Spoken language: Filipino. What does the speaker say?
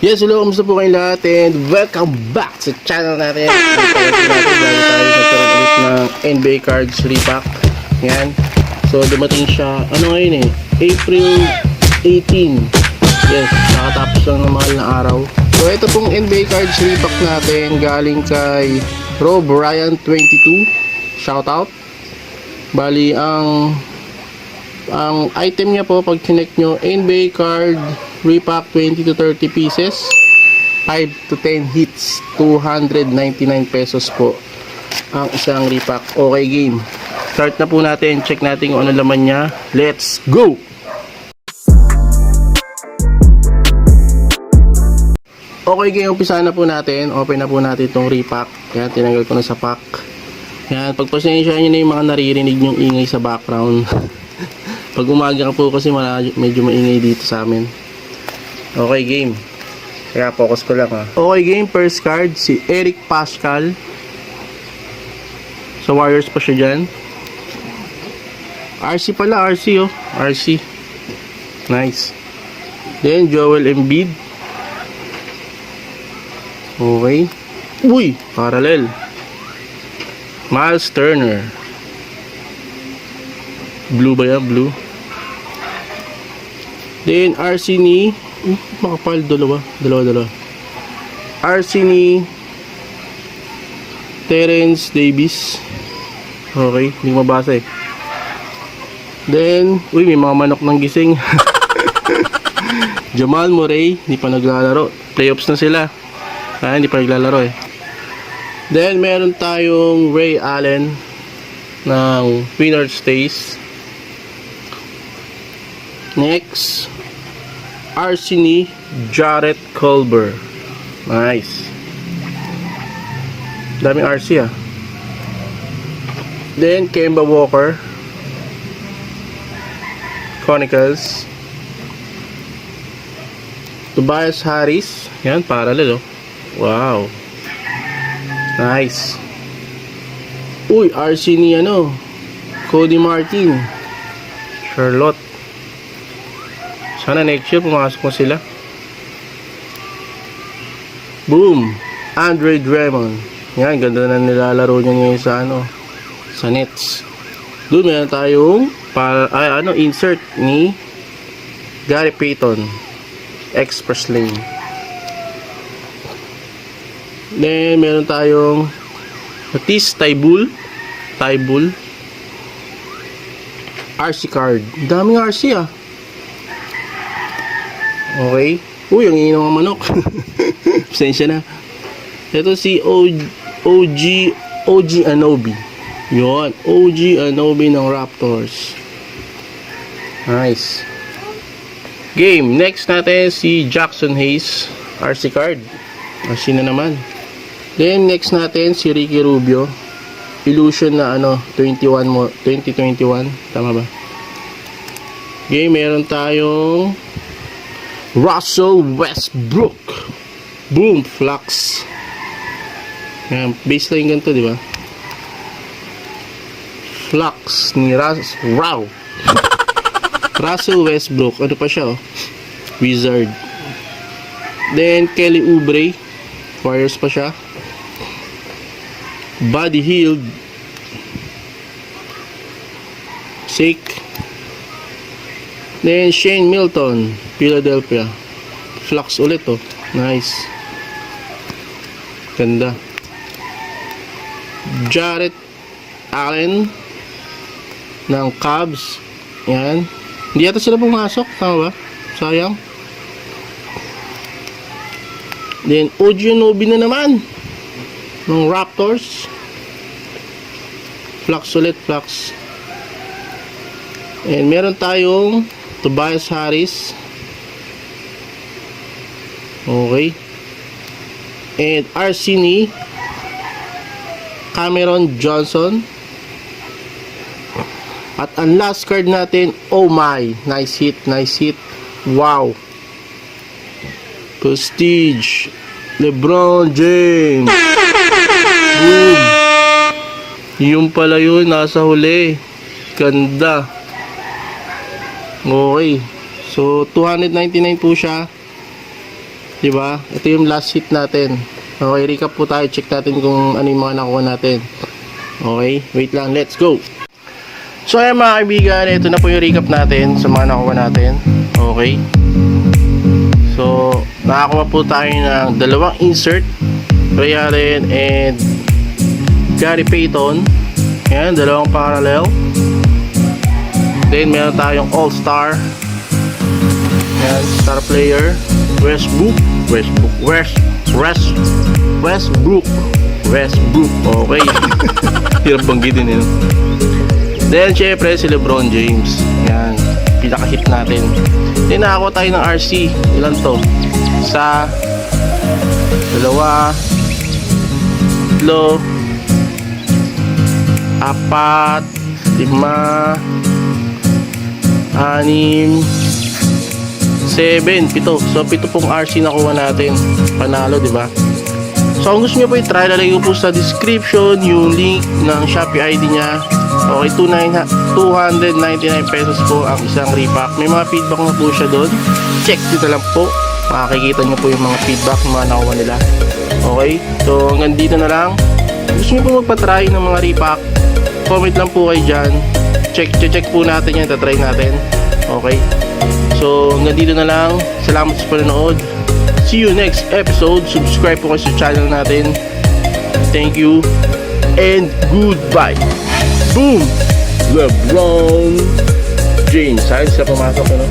Yes, hello, kamusta po kayong lahat and welcome back sa channel natin. Bago tayo nagkaroon ulit ng NBA cards repack. Yan. So, dumating siya, ano ngayon April 18. Yes, nakatapos lang ng mahal na araw. So, ito pong NBA cards repack natin galing kay Rob Ryan 22. Shoutout. Bali, ang item niya po pag connect nyo, NBA card repack 20 to 30 pieces, 5 to 10 hits, 299 pesos po ang isang repack. Okay, game. Start na po natin. Check natin kung ano laman niya. Let's go! Okay, game. Umpisa na po natin. Open na po natin itong repack. Yan, tinanggal ko na sa pack. Yan, pagpasensya nyo na yung mga naririnig nyong ingay sa background. Pag umaga po kasi medyo maingay dito sa amin. Okay, game. Kaya focus ko lang ha. Okay, game. First card, si Eric Pascal. Sa Warriors pa siya dyan. RC pala, RC oh. RC. Nice. Then, Joel Embiid. Okay. Uy, parallel. Miles Turner. Blue ba yan? Blue. Then, RC ni makapal, dalawa. RC ni Terrence Davis. Okay, hindi mabasa eh. Then, uy, may mga manok ng gising. Jamal Murray, hindi pa naglalaro. Playoffs na sila. Hindi pa naglalaro eh. Then, meron tayong Ray Allen ng Winner Stays. Next, RC ni Jarrett Culver. Nice. Daming RC ah. Then, Kemba Walker. Chronicles. Tobias Harris. Yan, parallel oh. Wow. Nice. Uy, RC ni ano, Cody Martin. Charlotte. Sana next year pumasok mo sila. Boom. Andre Drummond. Yan, ganda na nilalaro niya ngayon sa ano, sa Nets. Doon meron tayong insert ni Gary Payton. Express Lane. Then meron tayong Matisse Thybulle. RC card. Daming RC ah. Okay. Uy, ang ingin ng mga manok. Pasensya na. Ito si OG Anunoby. Yun. OG Anunoby ng Raptors. Nice. Game. Next natin si Jackson Hayes. RC card. RC na naman. Then next natin si Ricky Rubio. Illusion na 2021. Tama ba? Game. Meron tayong Russell Westbrook. Boom, Flux. Yan, baseline ganito, di ba? Flux ni Russell Westbrook. Ano pa siya, oh? Wizard. Then, Kelly Oubre. Warriors pa siya. Buddy Hield. Shake. Then, Shane Milton. Philadelphia. Flux ulit oh. Nice. Ganda. Jarrett Allen ng Cavs. Yan. Hindi yata sila pumasok. Tama ba? Sayang. Then OG Anunoby na naman ng Raptors. Flux ulit. Flux. And meron tayong Tobias Harris. Okay. And RC ni Cameron Johnson. At ang last card natin, oh my, nice hit. Wow. Prestige. LeBron James. Boom. Yung pala yun, nasa huli. Ganda. Okay. So, 299 po siya. Diba? Ito yung last hit natin. Okay, recap po tayo. Check natin kung ano yung mga nakuha natin. Okay, wait lang. Let's go! So ayan mga kaibigan, ito na po yung recap natin sa mga nakuha natin. Okay. So, nakakuha po tayo ng dalawang insert, Ray Allen and Gary Payton. Ayan, dalawang parallel. Then meron tayong All-Star. Ayan, star player Westbrook. Okay. Hirap banggitin yun. Then syempre si LeBron James. Ayan, pinaka-hit natin. Then nakakuha tayo ng RC. Ilan to? Isa, dalawa, tatlo, apat, lima, anim, 7, 7. So 7 pong RC nakuha natin. Panalo, di ba? So kung gusto niyo po i-try, lalagay ko po sa description yung link ng Shopee ID niya. Okay, 299 pesos po ang isang repack. May mga feedback na po siya doon. Check dito lang po. Makikita niyo po yung mga feedback ng mga nakuha nila. Okay, so hanggang dito na lang. Gusto niyo po magpa-try ng mga repack, comment lang po kayo dyan. Check po natin yan, tatry natin. Okay, so hanggang dito na lang. Salamat sa panonood. See you next episode. Subscribe po kayo sa channel natin. Thank you and goodbye. Boom! LeBron James. Saan siya pumasok, ano?